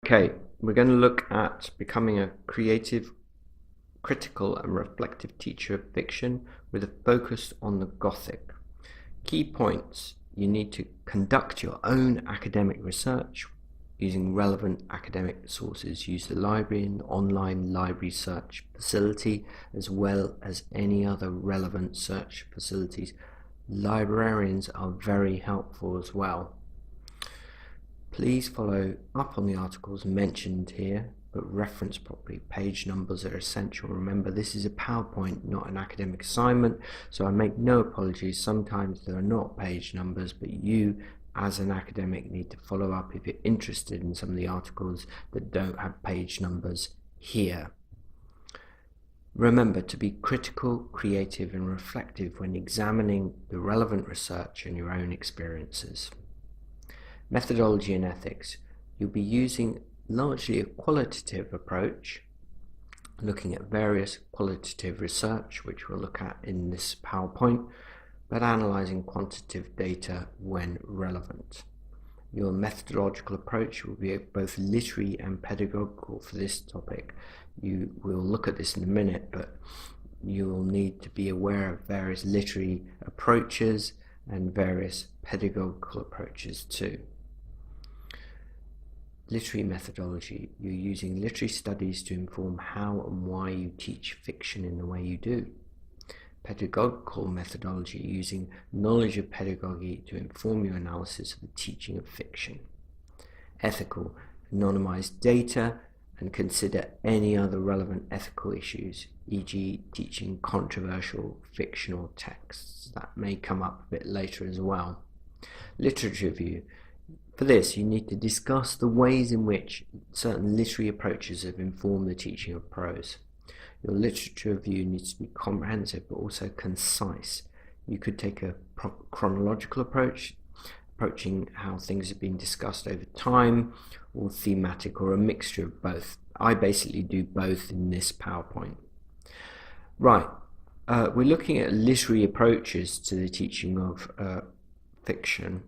Okay, we're going to look at becoming a creative, critical and reflective teacher of fiction with a focus on the Gothic. Key points: you need to conduct your own academic research using relevant academic sources. Use the library and online library search facility as well as any other relevant search facilities. Librarians are very helpful as well. Please follow up on the articles mentioned here, but reference properly. Page numbers are essential. Remember, this is a PowerPoint, not an academic assignment, so I make no apologies. Sometimes there are not page numbers, but you, as an academic, need to follow up if you're interested in some of the articles that don't have page numbers here. Remember to be critical, creative, and reflective when examining the relevant research and your own experiences. Methodology and ethics. You'll be using largely a qualitative approach, looking at various qualitative research, which we'll look at in this PowerPoint, but analysing quantitative data when relevant. Your methodological approach will be both literary and pedagogical for this topic. You will look at this in a minute, but you will need to be aware of various literary approaches and various pedagogical approaches too. Literary methodology. You're using literary studies to inform how and why you teach fiction in the way you do. Pedagogical methodology, using knowledge of pedagogy to inform your analysis of the teaching of fiction. Ethical, anonymize data and consider any other relevant ethical issues, e.g. teaching controversial fictional texts. That may come up a bit later as well. Literature review. For this, you need to discuss the ways in which certain literary approaches have informed the teaching of prose. Your literature review needs to be comprehensive but also concise. You could take a chronological approach, approaching how things have been discussed over time, or thematic, or a mixture of both. I basically do both in this PowerPoint. Right, we're looking at literary approaches to the teaching of fiction.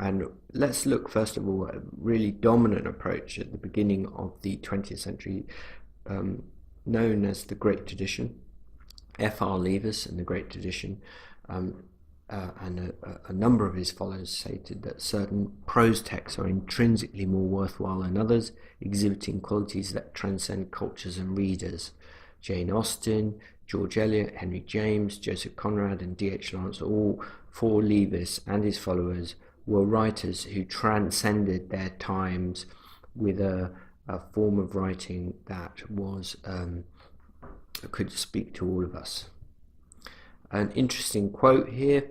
And let's look first of all at a really dominant approach at the beginning of the 20th century, known as the Great Tradition. F.R. Leavis and the Great Tradition, and a number of his followers stated that certain prose texts are intrinsically more worthwhile than others, exhibiting qualities that transcend cultures and readers. Jane Austen, George Eliot, Henry James, Joseph Conrad, and D.H. Lawrence, all for Leavis and his followers, were writers who transcended their times with a form of writing that was could speak to all of us. An interesting quote here: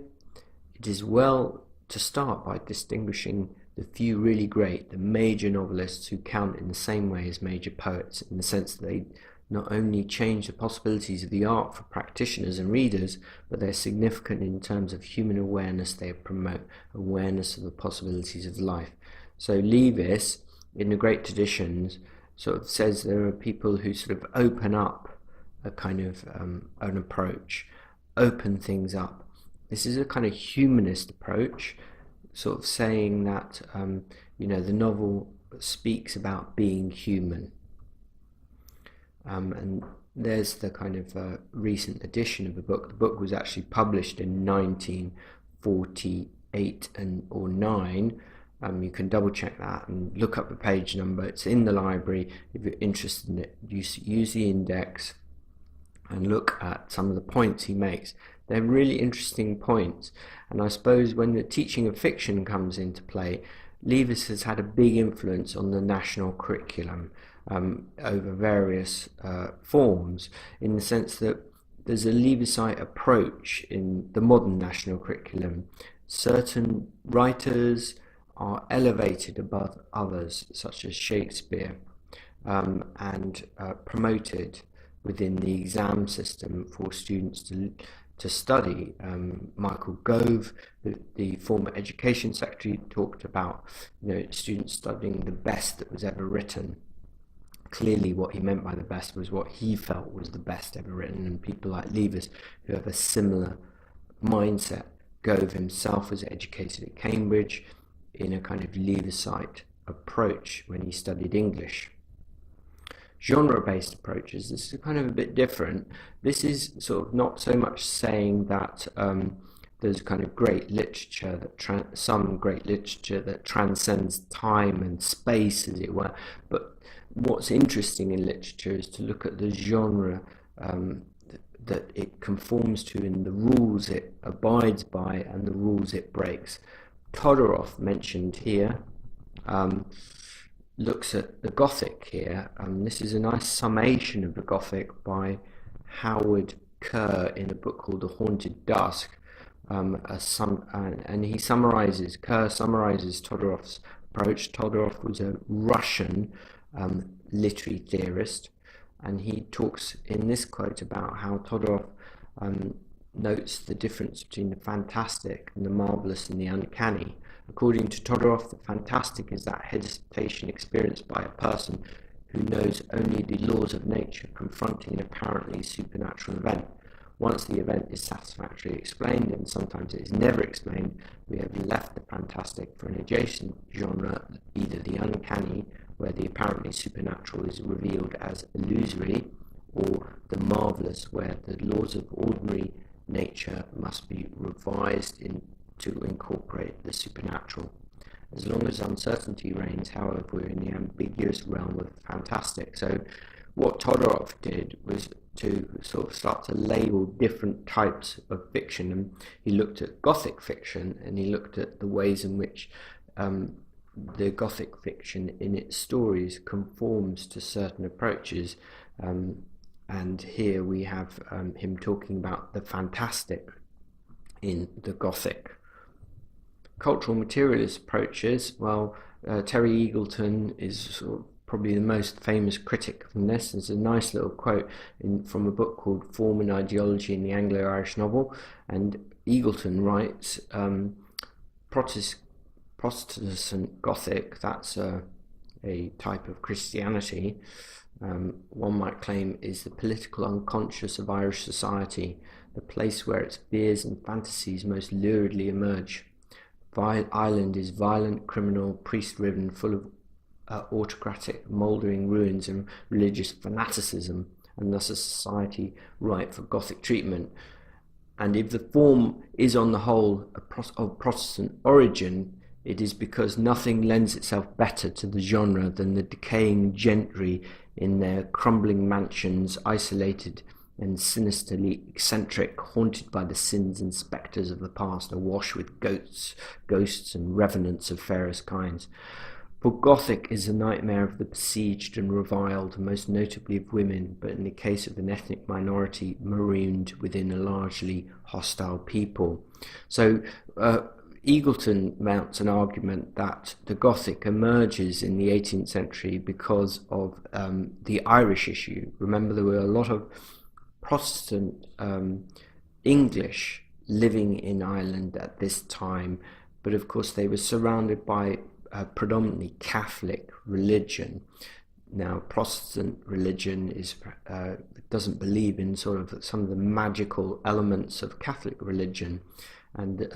it is well to start by distinguishing the few really great, the major novelists who count in the same way as major poets, in the sense that they not only change the possibilities of the art for practitioners and readers, but they're significant in terms of human awareness. They promote awareness of the possibilities of life. So Leavis, in the Great Traditions, sort of says there are people who sort of open up a kind of an approach, open things up. This is a kind of humanist approach, sort of saying that the novel speaks about being human. And there's the kind of recent edition of the book. The book was actually published in 1948 or 9. You can double check that and look up the page number. It's in the library. If you're interested in it, use the index and look at some of the points he makes. They're really interesting points. And I suppose when the teaching of fiction comes into play, Leavis has had a big influence on the national curriculum over various forms, in the sense that there's a Leavisite approach in the modern national curriculum. Certain writers are elevated above others, such as Shakespeare, and promoted within the exam system for students to study. Michael Gove, the former education secretary, talked about students studying the best that was ever written. Clearly what he meant by the best was what he felt was the best ever written, and people like Leavis who have a similar mindset. Gove himself was educated at Cambridge in a kind of Leavisite approach when he studied English. Genre-based approaches, this is kind of a bit different. This is sort of not so much saying that there's kind of great literature that some great literature that transcends time and space, as it were, but what's interesting in literature is to look at the genre that it conforms to and the rules it abides by and the rules it breaks. Todorov, mentioned here, looks at the Gothic here. This is a nice summation of the Gothic by Howard Kerr in a book called The Haunted Dusk. And Kerr summarizes Todorov's approach. Todorov was a Russian literary theorist, and he talks in this quote about how Todorov notes the difference between the fantastic and the marvelous and the uncanny. According to Todorov, the fantastic is that hesitation experienced by a person who knows only the laws of nature confronting an apparently supernatural event. Once the event is satisfactorily explained, and sometimes it is never explained, we have left the fantastic for an adjacent genre, either the uncanny, where the apparently supernatural is revealed as illusory, or the marvelous, where the laws of ordinary nature must be revised to incorporate the supernatural. As long as uncertainty reigns, however, we're in the ambiguous realm of fantastic. So what Todorov did was to sort of start to label different types of fiction, and he looked at Gothic fiction, and he looked at the ways in which the Gothic fiction in its stories conforms to certain approaches, and here we have him talking about the fantastic in the Gothic. Cultural materialist approaches, well, Terry Eagleton is sort of probably the most famous critic from this. There's a nice little quote from a book called Form and Ideology in the Anglo-Irish Novel, and Eagleton writes, Protestant Gothic, that's a type of Christianity, one might claim is the political unconscious of Irish society, the place where its fears and fantasies most luridly emerge. Ireland is violent, criminal, priest-ridden, full of autocratic, mouldering ruins and religious fanaticism, and thus a society ripe for Gothic treatment. And if the form is on the whole of Protestant origin, it is because nothing lends itself better to the genre than the decaying gentry in their crumbling mansions, isolated and sinisterly eccentric, haunted by the sins and spectres of the past, awash with ghosts and revenants of fairest kinds. For Gothic is a nightmare of the besieged and reviled, most notably of women, but in the case of an ethnic minority, marooned within a largely hostile people. So Eagleton mounts an argument that the Gothic emerges in the 18th century because of the Irish issue. Remember, there were a lot of Protestant English living in Ireland at this time, but of course they were surrounded by predominantly Catholic religion. Now, Protestant religion doesn't believe in sort of some of the magical elements of Catholic religion, and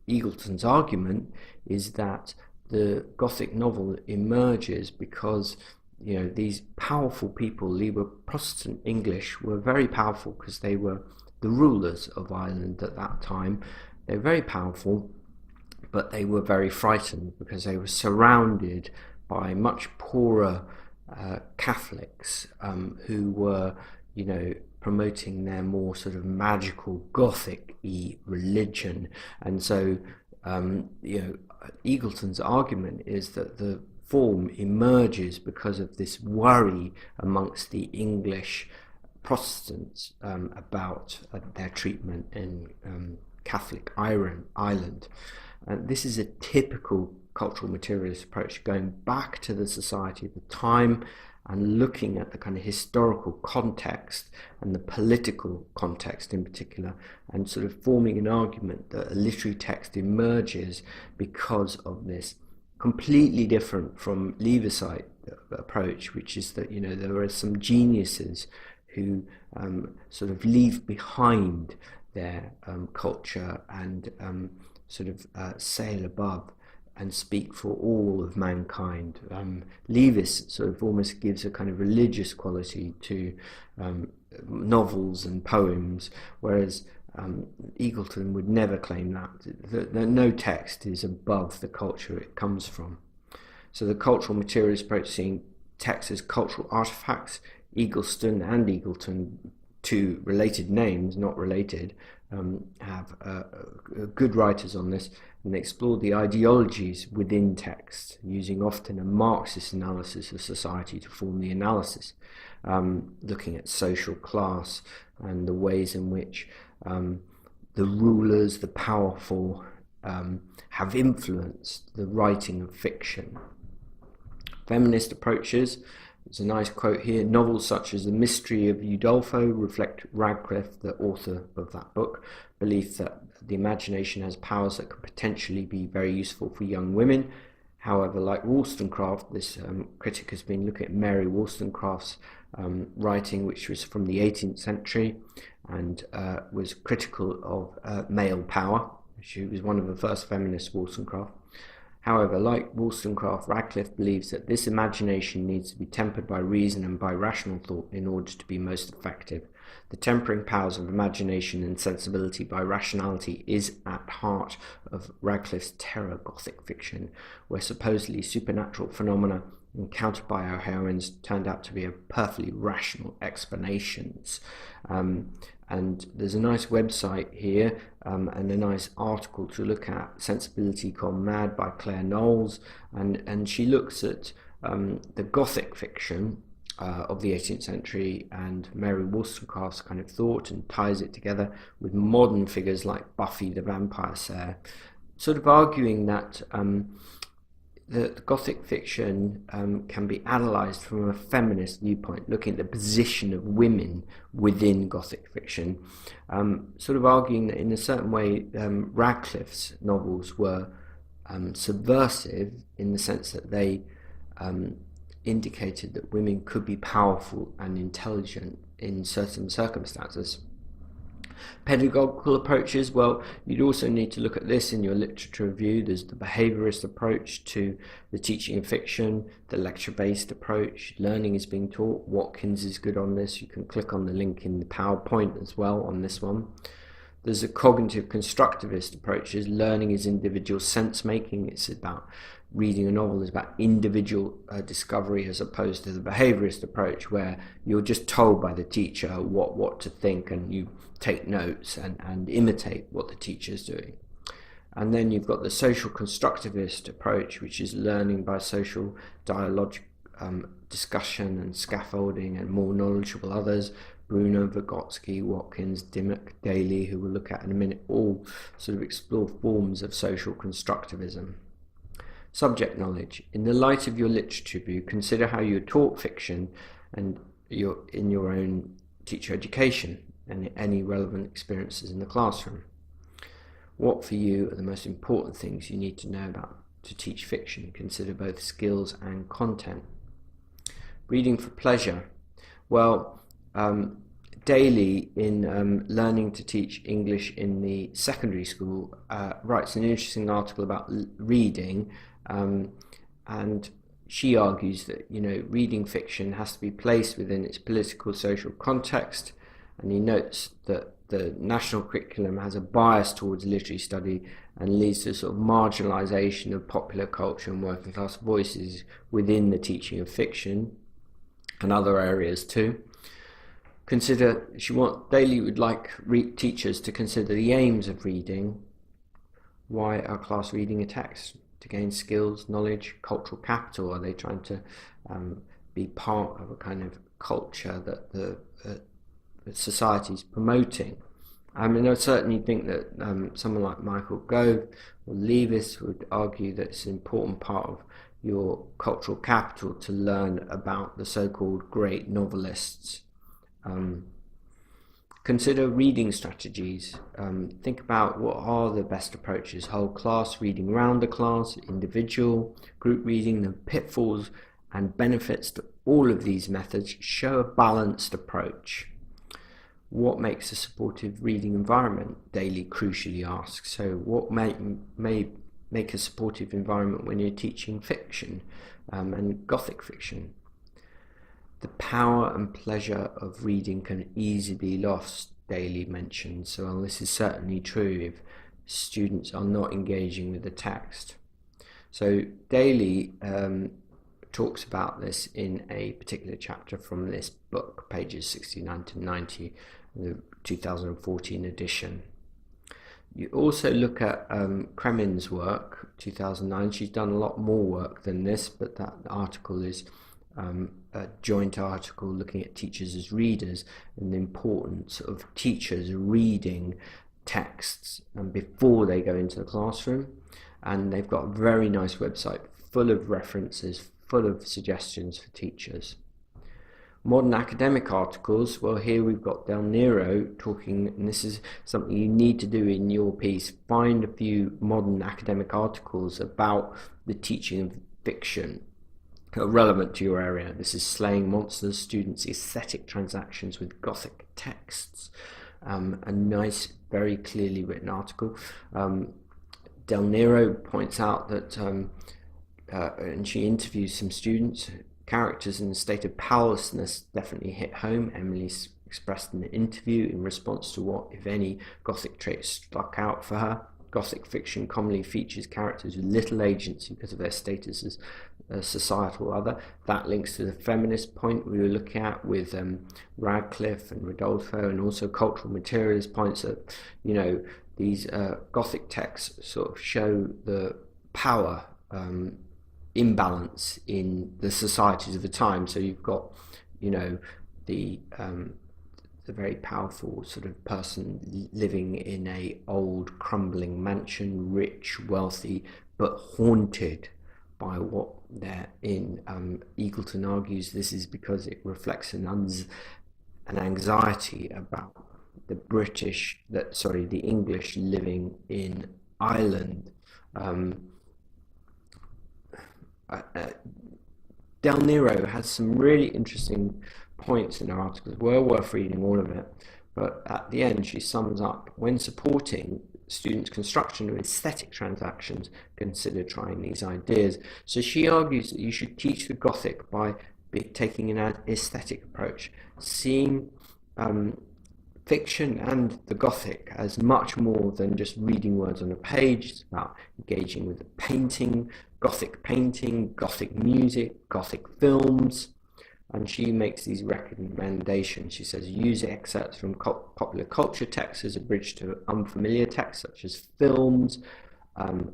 Eagleton's argument is that the Gothic novel emerges because these powerful people, they were Protestant English, were very powerful because they were the rulers of Ireland at that time. They were very powerful, but they were very frightened because they were surrounded by much poorer Catholics who were, promoting their more sort of magical Gothic-y religion. And so, Eagleton's argument is that the form emerges because of this worry amongst the English Protestants about their treatment in Catholic Ireland. This is a typical cultural materialist approach, going back to the society of the time and looking at the kind of historical context and the political context in particular, and sort of forming an argument that a literary text emerges because of this. Completely different from Leavisite approach, which is that there are some geniuses who sort of leave behind their culture and sort of sail above and speak for all of mankind. Lewis sort of almost gives a kind of religious quality to novels and poems, whereas Eagleton would never claim that no text is above the culture it comes from. So the cultural materialist approach, seeing text as cultural artifacts. Eagleton and Eagleton, two related names, not related, have good writers on this, and they explore the ideologies within text, using often a Marxist analysis of society to form the analysis, looking at social class and the ways in which the rulers, the powerful, have influenced the writing of fiction. Feminist approaches, there's a nice quote here, novels such as The Mystery of Udolpho reflect Radcliffe, the author of that book, belief that the imagination has powers that could potentially be very useful for young women. However, like Wollstonecraft, this critic has been looking at Mary Wollstonecraft's writing, which was from the 18th century, and was critical of male power. She was one of the first feminists, Wollstonecraft. However, like Wollstonecraft, Radcliffe believes that this imagination needs to be tempered by reason and by rational thought in order to be most effective. The tempering powers of imagination and sensibility by rationality is at heart of Radcliffe's terror Gothic fiction, where supposedly supernatural phenomena encountered by our heroines turned out to be a perfectly rational explanations. And there's a nice website here and a nice article to look at, Sensibility Gone Mad by Claire Knowles, and she looks at the Gothic fiction of the 18th century and Mary Wollstonecraft's kind of thought, and ties it together with modern figures like Buffy the Vampire Slayer, sort of arguing that the Gothic fiction can be analysed from a feminist viewpoint, looking at the position of women within Gothic fiction, sort of arguing that in a certain way Radcliffe's novels were subversive in the sense that they indicated that women could be powerful and intelligent in certain circumstances. Pedagogical approaches, well, you'd also need to look at this in your literature review. There's the behaviourist approach to the teaching of fiction, the lecture-based approach, learning is being taught. Watkins is good on this. You can click on the link in the PowerPoint as well on this one. There's a cognitive constructivist approaches. Learning is individual sense-making. It's about reading a novel is about individual discovery, as opposed to the behaviourist approach where you're just told by the teacher what to think, and you take notes and imitate what the teacher's doing. And then you've got the social constructivist approach, which is learning by social dialogue, discussion and scaffolding and more knowledgeable others. Bruno, Vygotsky, Watkins, Dimmock, Daly, who we'll look at in a minute, all sort of explore forms of social constructivism. Subject knowledge. In the light of your literature review, consider how you taught fiction and in your own teacher education and any relevant experiences in the classroom. What for you are the most important things you need to know about to teach fiction? Consider both skills and content. Reading for pleasure. Well, Daly, in Learning to Teach English in the Secondary School, writes an interesting article about reading, and she argues that reading fiction has to be placed within its political social context, and he notes that the national curriculum has a bias towards literary study and leads to sort of marginalisation of popular culture and working class voices within the teaching of fiction and other areas too. Daly would like teachers to consider the aims of reading. Why are class reading a text? To gain skills, knowledge, cultural capital? Are they trying to be part of a kind of culture that the society is promoting? I mean, I certainly think that someone like Michael Gove or Lewis would argue that it's an important part of your cultural capital to learn about the so-called great novelists. Consider reading strategies. Think about what are the best approaches: whole class reading, round the class, individual, group reading, the pitfalls and benefits to all of these methods. Show a balanced approach. What makes a supportive reading environment? Daly crucially asks. So what may make a supportive environment when you're teaching fiction and Gothic fiction. The power and pleasure of reading can easily be lost, Daly mentioned. So well, this is certainly true if students are not engaging with the text. So Daly talks about this in a particular chapter from this book, pages 69 to 90, the 2014 edition. You also look at Kremin's work, 2009. She's done a lot more work than this, but that article is a joint article looking at teachers as readers and the importance of teachers reading texts before they go into the classroom. And they've got a very nice website full of references, full of suggestions for teachers. Modern academic articles, well, here we've got Del Nero talking, and this is something you need to do in your piece, find a few modern academic articles about the teaching of fiction relevant to your area. This is Slaying Monsters, Students' Aesthetic Transactions with Gothic Texts. A nice, very clearly written article. Del Nero points out that, and she interviews some students, characters in a state of powerlessness definitely hit home. Emily's expressed in the interview in response to what, if any, Gothic traits stuck out for her. Gothic fiction commonly features characters with little agency because of their status as a societal other. That links to the feminist point we were looking at with Radcliffe and Rodolfo, and also cultural materialist points that, you know, these Gothic texts sort of show the power imbalance in the societies of the time. So you've got, you know, the very powerful sort of person living in a old crumbling mansion, rich, wealthy, but haunted by what they're in. Eagleton argues this is because it reflects an anxiety about the English living in Ireland. Del Nero has some really interesting points in her articles, well worth reading all of it, but at the end she sums up, when supporting students' construction of aesthetic transactions, consider trying these ideas. So she argues that you should teach the Gothic by taking an aesthetic approach, seeing fiction and the Gothic as much more than just reading words on a page. It's about engaging with the painting, Gothic music, Gothic films. And she makes these recommendations. She says, use excerpts from popular culture texts as a bridge to unfamiliar texts such as films,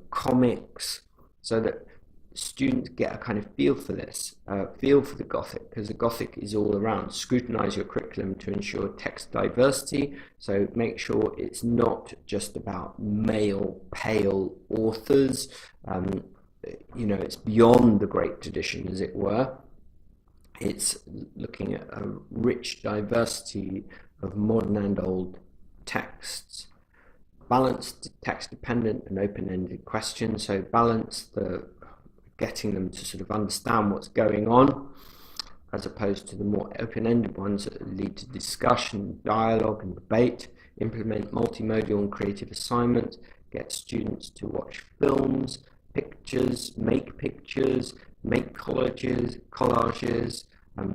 comics, so that students get a kind of feel for this, feel for the Gothic, because the Gothic is all around. Scrutinize your curriculum to ensure text diversity, so make sure it's not just about male, pale authors. You know, it's beyond the great tradition, as it were. It's looking at a rich diversity of modern and old texts. Balanced, text-dependent and open-ended questions. So balance getting them to sort of understand what's going on, as opposed to the more open-ended ones that lead to discussion, dialogue and debate. Implement multimodal and creative assignments. Get students to watch films, pictures, make collages,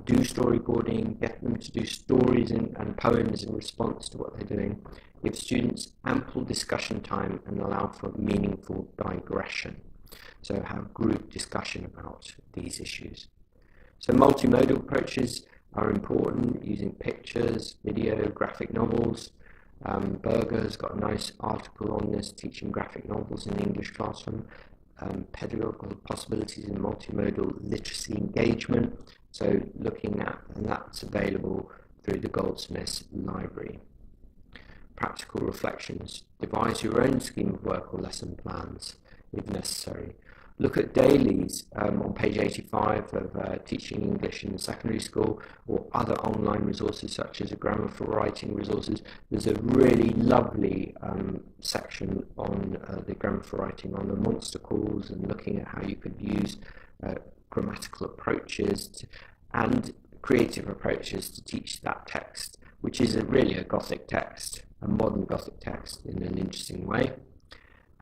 do storyboarding, get them to do stories and poems in response to what they're doing. Give students ample discussion time and allow for meaningful digression. So have group discussion about these issues. So multimodal approaches are important, using pictures, video, graphic novels. Berger's got a nice article on this, teaching graphic novels in the English classroom. Pedagogical possibilities in multimodal literacy engagement. So looking at, and that's available through the Goldsmiths Library. Practical reflections. Devise your own scheme of work or lesson plans if necessary. Look at Daly's on page 85 of Teaching English in the Secondary School, or other online resources such as a Grammar for Writing resources. There's a really lovely section on the Grammar for Writing on the monster calls and looking at how you could use grammatical approaches and creative approaches to teach that text, which is really a Gothic text, a modern Gothic text in an interesting way.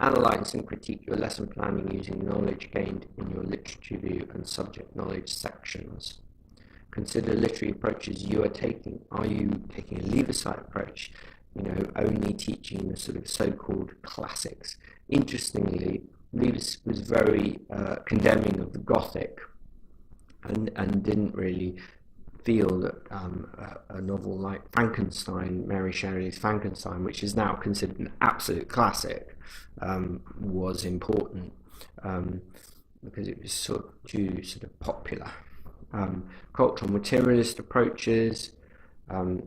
Analyse and critique your lesson planning using knowledge gained in your literature review and subject knowledge sections. Consider literary approaches you are taking. Are you taking a leave-aside approach, only teaching the sort of so-called classics? Interestingly, Leavis was very condemning of the Gothic and didn't really feel that a novel like Frankenstein, Mary Shelley's Frankenstein, which is now considered an absolute classic, was important because it was sort of popular. Cultural materialist approaches,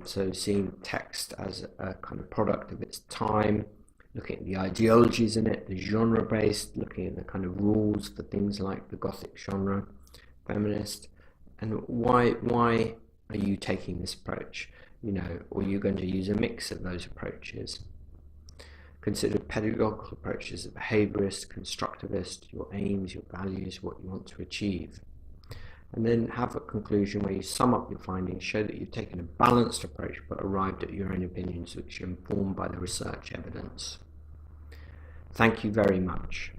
so seeing text as a kind of product of its time, looking at the ideologies in it, the genre-based, looking at the kind of rules for things like the Gothic genre. Feminist. And why are you taking this approach? Or are you going to use a mix of those approaches? Consider pedagogical approaches, behaviorist, constructivist, your aims, your values, what you want to achieve. And then have a conclusion where you sum up your findings, show that you've taken a balanced approach but arrived at your own opinions which are informed by the research evidence. Thank you very much.